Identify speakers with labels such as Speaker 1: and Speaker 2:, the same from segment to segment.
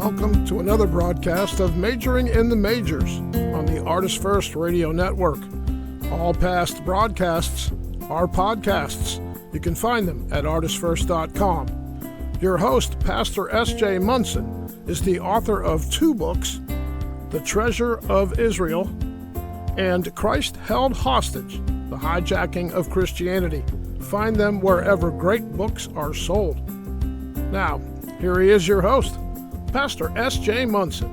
Speaker 1: Welcome to another broadcast of Majoring in the Majors on the Artist First Radio Network. All past broadcasts are podcasts. You can find them at artistfirst.com. Your host, Pastor SJ Munson, is the author of two books, The Treasure of Israel and Christ Held Hostage, The Hijacking of Christianity. Find them wherever great books are sold. Now, here he is, your host, Pastor SJ Munson.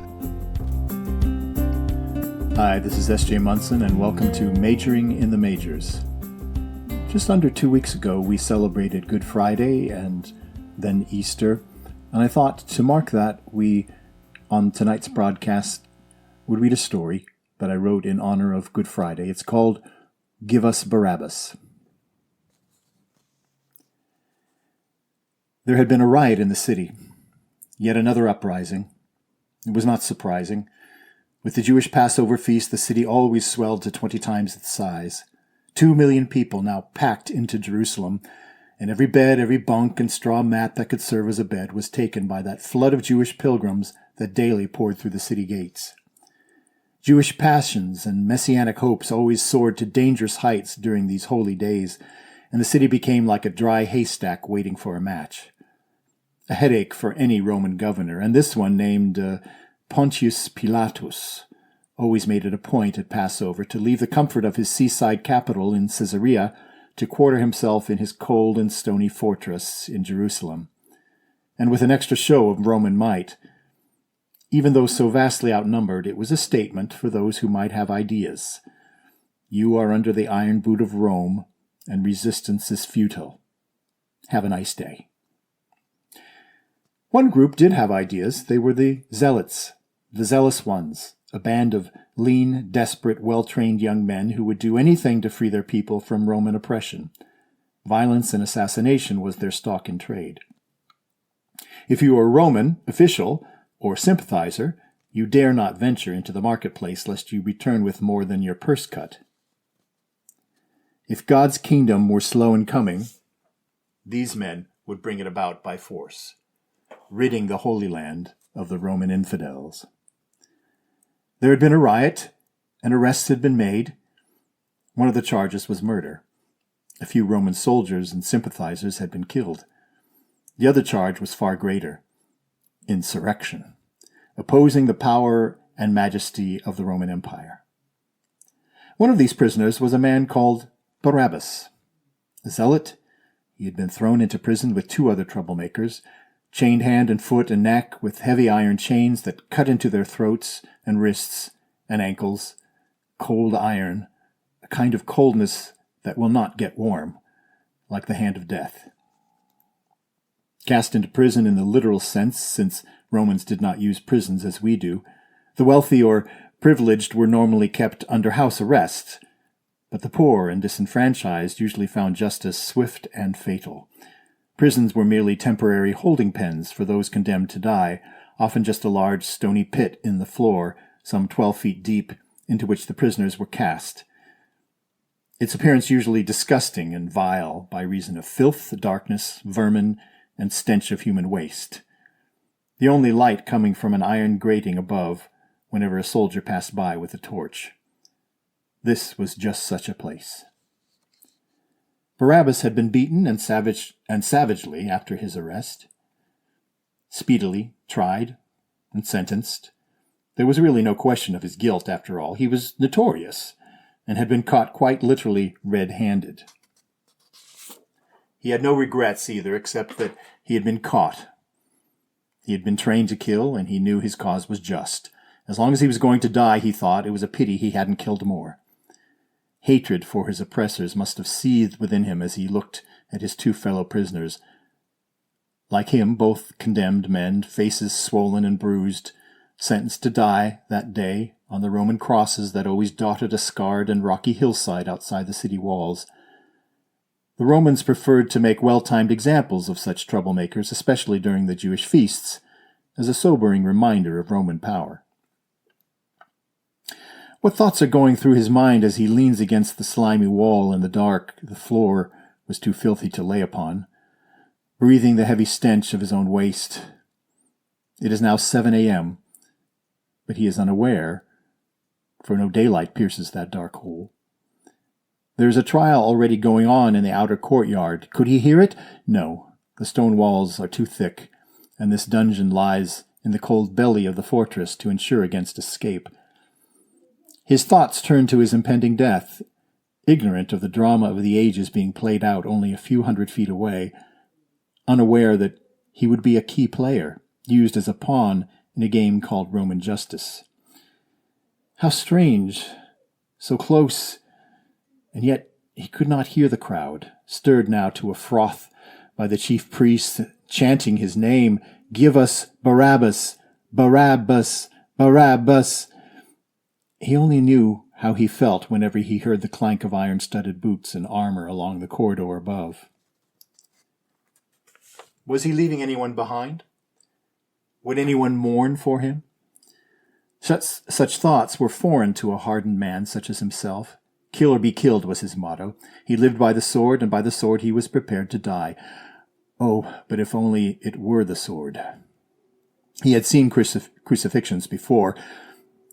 Speaker 2: Hi, this is SJ Munson, and welcome to Majoring in the Majors. Just under 2 weeks ago, we celebrated Good Friday and then Easter, and I thought to mark that, we, on tonight's broadcast, would read a story that I wrote in honor of Good Friday. It's called Give Us Barabbas. There had been a riot in the city. Yet another uprising. It was not surprising. With the Jewish Passover feast, the city always swelled to 20 times its size. 2 million people now packed into Jerusalem, and every bed, every bunk, and straw mat that could serve as a bed was taken by that flood of Jewish pilgrims that daily poured through the city gates. Jewish passions and messianic hopes always soared to dangerous heights during these holy days, and the city became like a dry haystack waiting for a match. A headache for any Roman governor, and this one, named Pontius Pilatus, always made it a point at Passover to leave the comfort of his seaside capital in Caesarea to quarter himself in his cold and stony fortress in Jerusalem. And with an extra show of Roman might, even though so vastly outnumbered, it was a statement for those who might have ideas. You are under the iron boot of Rome, and resistance is futile. Have a nice day. One group did have ideas. They were the Zealots, the zealous ones, a band of lean, desperate, well-trained young men who would do anything to free their people from Roman oppression. Violence and assassination was their stock in trade. If you were a Roman official or sympathizer, you dare not venture into the marketplace lest you return with more than your purse cut. If God's kingdom were slow in coming, these men would bring it about by force, ridding the Holy Land of the Roman infidels. There had been a riot, and arrests had been made. One of the charges was murder. A few Roman soldiers and sympathizers had been killed. The other charge was far greater: insurrection, opposing the power and majesty of the Roman Empire. One of these prisoners was a man called Barabbas. A zealot, he had been thrown into prison with 2 other troublemakers, chained hand and foot and neck with heavy iron chains that cut into their throats and wrists and ankles. Cold iron, a kind of coldness that will not get warm, like the hand of death. Cast into prison in the literal sense, since Romans did not use prisons as we do, the wealthy or privileged were normally kept under house arrest, but the poor and disenfranchised usually found justice swift and fatal. Prisons were merely temporary holding pens for those condemned to die, often just a large stony pit in the floor, some 12 feet deep, into which the prisoners were cast. Its appearance usually disgusting and vile by reason of filth, darkness, vermin, and stench of human waste. The only light coming from an iron grating above whenever a soldier passed by with a torch. This was just such a place. Barabbas had been beaten and savagely after his arrest, speedily tried and sentenced. There was really no question of his guilt, after all. He was notorious and had been caught quite literally red-handed. He had no regrets either, except that he had been caught. He had been trained to kill, and he knew his cause was just. As long as he was going to die, he thought, it was a pity he hadn't killed more. Hatred for his oppressors must have seethed within him as he looked at his 2 fellow prisoners. Like him, both condemned men, faces swollen and bruised, sentenced to die that day on the Roman crosses that always dotted a scarred and rocky hillside outside the city walls. The Romans preferred to make well-timed examples of such troublemakers, especially during the Jewish feasts, as a sobering reminder of Roman power. What thoughts are going through his mind as he leans against the slimy wall in the dark the floor was too filthy to lay upon, breathing the heavy stench of his own waste? It is now 7 a.m., but he is unaware, for no daylight pierces that dark hole. There is a trial already going on in the outer courtyard. Could he hear it? No. The stone walls are too thick, and this dungeon lies in the cold belly of the fortress to ensure against escape. His thoughts turn to his impending death, ignorant of the drama of the ages being played out only a few hundred feet away, unaware that he would be a key player, used as a pawn in a game called Roman justice. How strange, so close, and yet he could not hear the crowd, stirred now to a froth by the chief priests chanting his name, "Give us Barabbas! Barabbas! Barabbas!" He only knew how he felt whenever he heard the clank of iron-studded boots and armor along the corridor above. Was he leaving anyone behind? Would anyone mourn for him? Such thoughts were foreign to a hardened man such as himself. Kill or be killed was his motto. He lived by the sword, and by the sword he was prepared to die. Oh, but if only it were the sword. He had seen crucifixions before,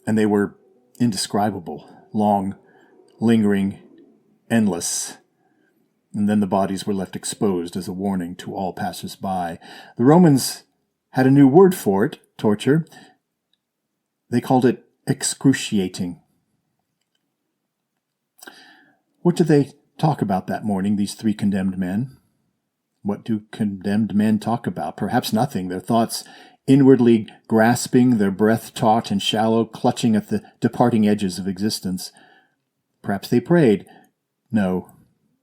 Speaker 2: and they were indescribable, long, lingering, endless. And then the bodies were left exposed as a warning to all passers-by. The Romans had a new word for it, torture. They called it excruciating. What did they talk about that morning, these three condemned men? What do condemned men talk about? Perhaps nothing. Their thoughts inwardly grasping, their breath taut and shallow, clutching at the departing edges of existence. Perhaps they prayed. No,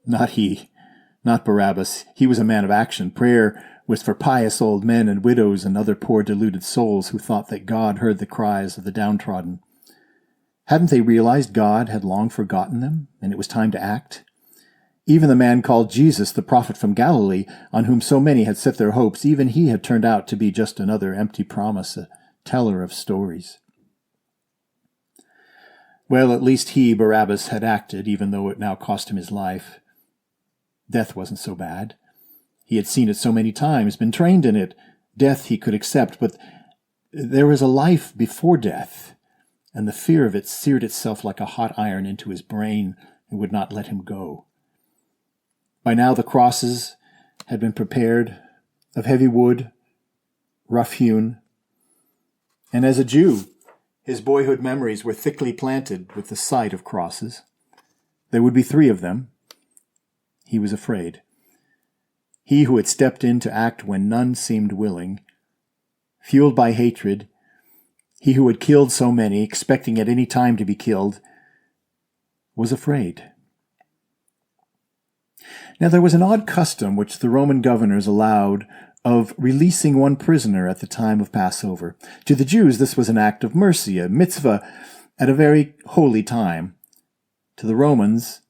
Speaker 2: not he. Not Barabbas. He was a man of action. Prayer was for pious old men and widows and other poor deluded souls who thought that God heard the cries of the downtrodden. Hadn't they realized God had long forgotten them, and it was time to act? Even the man called Jesus, the prophet from Galilee, on whom so many had set their hopes, even he had turned out to be just another empty promise, a teller of stories. Well, at least he, Barabbas, had acted, even though it now cost him his life. Death wasn't so bad. He had seen it so many times, been trained in it. Death he could accept, but there was a life before death, and the fear of it seared itself like a hot iron into his brain and would not let him go. By now the crosses had been prepared, of heavy wood, rough-hewn, and as a Jew, his boyhood memories were thickly planted with the sight of crosses. There would be 3 of them. He was afraid. He who had stepped in to act when none seemed willing, fueled by hatred, he who had killed so many, expecting at any time to be killed, was afraid. Now there was an odd custom which the Roman governors allowed of releasing one prisoner at the time of Passover. To the Jews this was an act of mercy, a mitzvah at a very holy time. To the Romans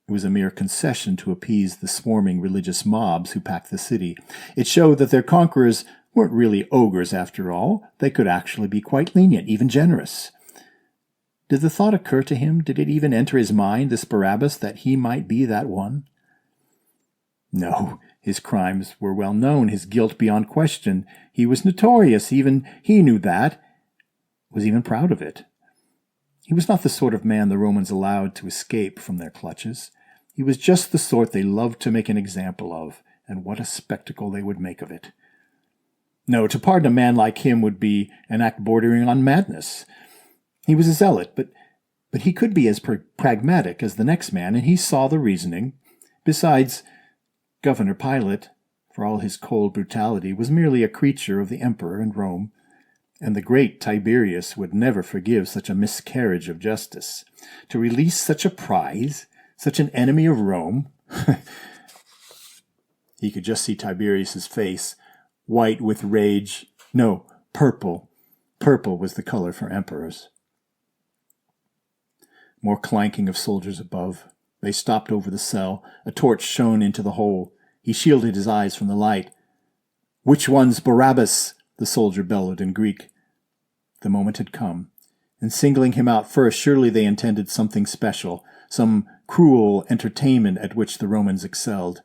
Speaker 2: it was a mere concession to appease the swarming religious mobs who packed the city. It showed that their conquerors weren't really ogres after all. They could actually be quite lenient, even generous. Did the thought occur to him, did it even enter his mind, this Barabbas, that he might be that one? No, his crimes were well known, his guilt beyond question. He was notorious, even he knew that, was even proud of it. He was not the sort of man the Romans allowed to escape from their clutches. He was just the sort they loved to make an example of, and what a spectacle they would make of it. No, to pardon a man like him would be an act bordering on madness. He was a zealot, but he could be as pragmatic as the next man, and he saw the reasoning. Besides, Governor Pilate, for all his cold brutality, was merely a creature of the emperor in Rome, and the great Tiberius would never forgive such a miscarriage of justice. To release such a prize, such an enemy of Rome, he could just see Tiberius's face, white with rage. No, purple. Purple was the color for emperors. More clanking of soldiers above. They stopped over the cell. A torch shone into the hole. He shielded his eyes from the light. "Which one's Barabbas?" the soldier bellowed in Greek. The moment had come. In singling him out first, surely they intended something special, some cruel entertainment at which the Romans excelled.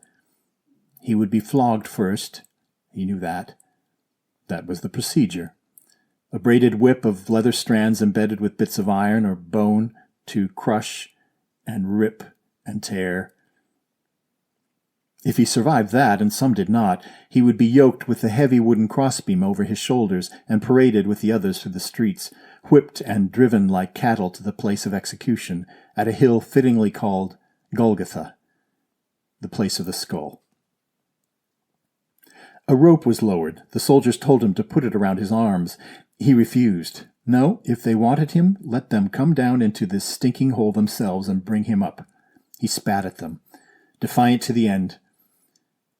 Speaker 2: He would be flogged first. He knew that. That was the procedure. a braided whip of leather strands embedded with bits of iron or bone to crush and rip and tear. If he survived that, and some did not, he would be yoked with the heavy wooden crossbeam over his shoulders and paraded with the others through the streets, whipped and driven like cattle to the place of execution, at a hill fittingly called Golgotha, the place of the skull. A rope was lowered. The soldiers told him to put it around his arms. He refused. No, if they wanted him, let them come down into this stinking hole themselves and bring him up. He spat at them, defiant to the end.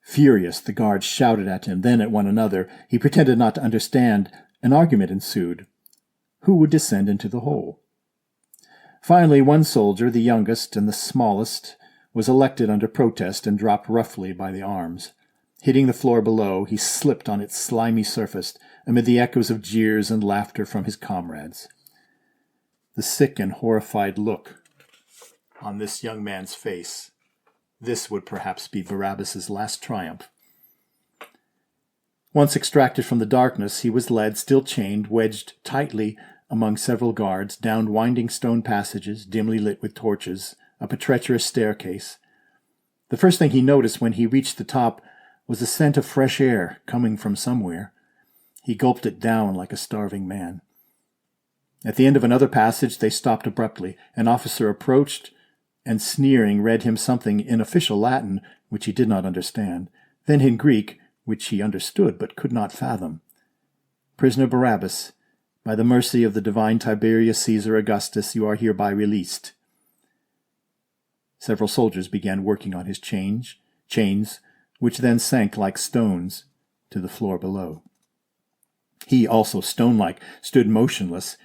Speaker 2: Furious, the guards shouted at him, then at one another. He pretended not to understand. An argument ensued. Who would descend into the hole? Finally, one soldier, the youngest and the smallest, was elected under protest and dropped roughly by the arms. Hitting the floor below, he slipped on its slimy surface amid the echoes of jeers and laughter from his comrades. The sick and horrified look on this young man's face. This would perhaps be Barabbas's last triumph. Once extracted from the darkness, he was led, still chained, wedged tightly among several guards, down winding stone passages, dimly lit with torches, up a treacherous staircase. The first thing he noticed when he reached the top was a scent of fresh air coming from somewhere. He gulped it down like a starving man. At the end of another passage, they stopped abruptly. An officer approached and, sneering, read him something in official Latin, which he did not understand, then in Greek, which he understood but could not fathom. Prisoner Barabbas, by the mercy of the divine Tiberius Caesar Augustus, you are hereby released. Several soldiers began working on his chains, which then sank like stones to the floor below. He, also stone-like, stood motionless.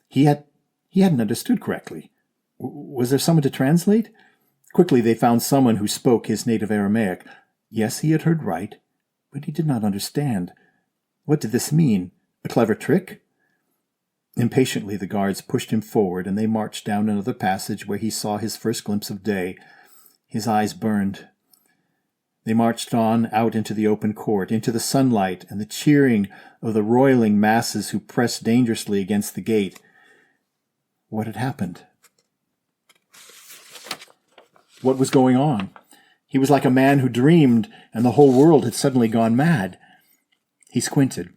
Speaker 2: He hadn't understood correctly. Was there someone to translate? Quickly they found someone who spoke his native Aramaic. Yes, he had heard right, but he did not understand. What did this mean? A clever trick? Impatiently the guards pushed him forward, and they marched down another passage where he saw his first glimpse of day. His eyes burned. They marched on out into the open court, into the sunlight and the cheering of the roiling masses who pressed dangerously against the gate. What had happened? What was going on? He was like a man who dreamed, and the whole world had suddenly gone mad. He squinted.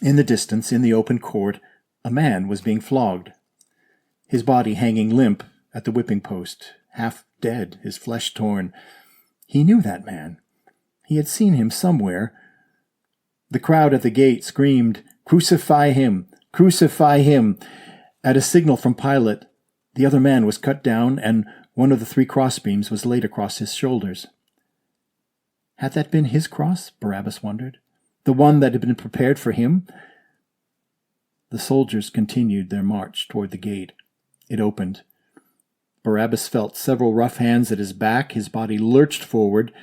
Speaker 2: In the distance, in the open court, a man was being flogged, his body hanging limp at the whipping post, half dead, his flesh torn. He knew that man. He had seen him somewhere. The crowd at the gate screamed, "Crucify him! Crucify him!" At a signal from Pilate, the other man was cut down, and one of the 3 crossbeams was laid across his shoulders. Had that been his cross, Barabbas wondered? The one that had been prepared for him? The soldiers continued their march toward the gate. It opened. Barabbas felt several rough hands at his back. His body lurched forward.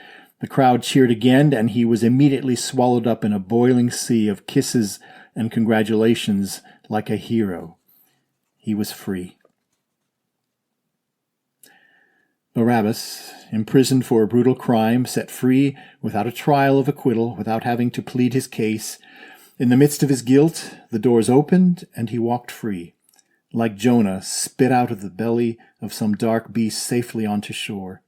Speaker 2: The crowd cheered again, and he was immediately swallowed up in a boiling sea of kisses and congratulations like a hero. He was free. Barabbas, imprisoned for a brutal crime, set free without a trial of acquittal, without having to plead his case. In the midst of his guilt, the doors opened, and he walked free, like Jonah, spit out of the belly of some dark beast safely onto shore.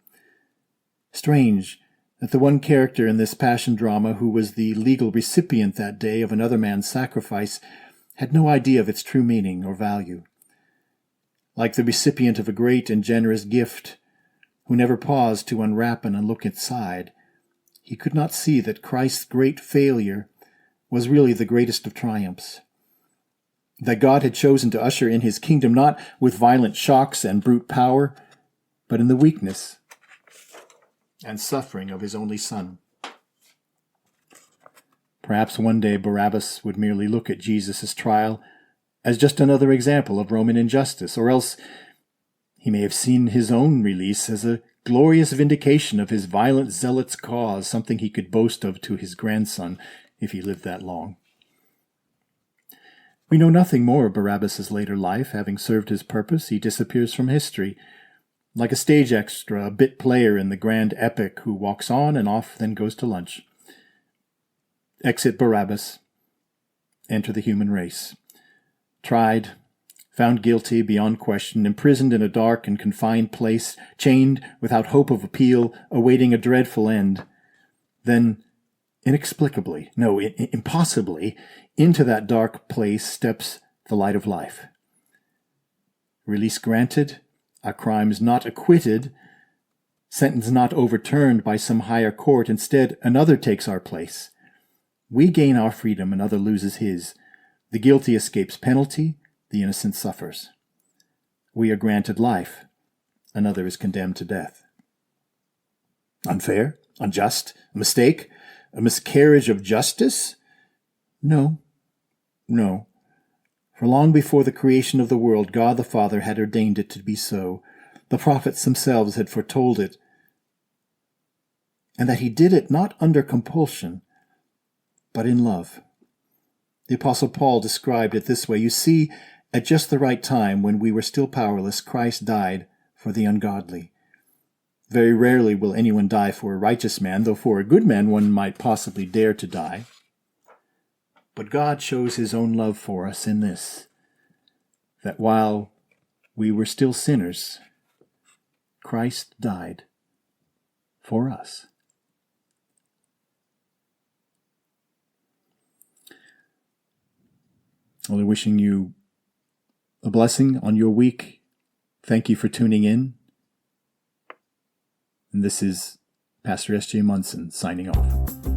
Speaker 2: Strange that the one character in this passion drama who was the legal recipient that day of another man's sacrifice had no idea of its true meaning or value. Like the recipient of a great and generous gift, who never paused to unwrap and look inside, he could not see that Christ's great failure was really the greatest of triumphs. That God had chosen to usher in his kingdom not with violent shocks and brute power, but in the weakness and suffering of his only Son. Perhaps one day Barabbas would merely look at Jesus' trial as just another example of Roman injustice, or else he may have seen his own release as a glorious vindication of his violent zealot's cause, something he could boast of to his grandson if he lived that long. We know nothing more of Barabbas' later life. Having served his purpose, he disappears from history, like a stage extra, a bit player in the grand epic who walks on and off, then goes to lunch. Exit Barabbas. enter the human race. Tried, found guilty beyond question, imprisoned in a dark and confined place, chained without hope of appeal, awaiting a dreadful end. Then, inexplicably, no, impossibly, into that dark place steps the light of life. Release granted, our crimes not acquitted, sentence not overturned by some higher court. Instead, another takes our place. We gain our freedom, another loses his. The guilty escapes penalty, the innocent suffers. We are granted life, another is condemned to death. Unfair? Unjust? A mistake? A miscarriage of justice? No. For long before the creation of the world, God the Father had ordained it to be so. The prophets themselves had foretold it, and that he did it not under compulsion, but in love. The Apostle Paul described it this way: you see, at just the right time, when we were still powerless, Christ died for the ungodly. Very rarely will anyone die for a righteous man, though for a good man one might possibly dare to die. But God shows his own love for us in this, that while we were still sinners, Christ died for us. Well, wishing you a blessing on your week. Thank you for tuning in. And this is Pastor SJ Munson signing off.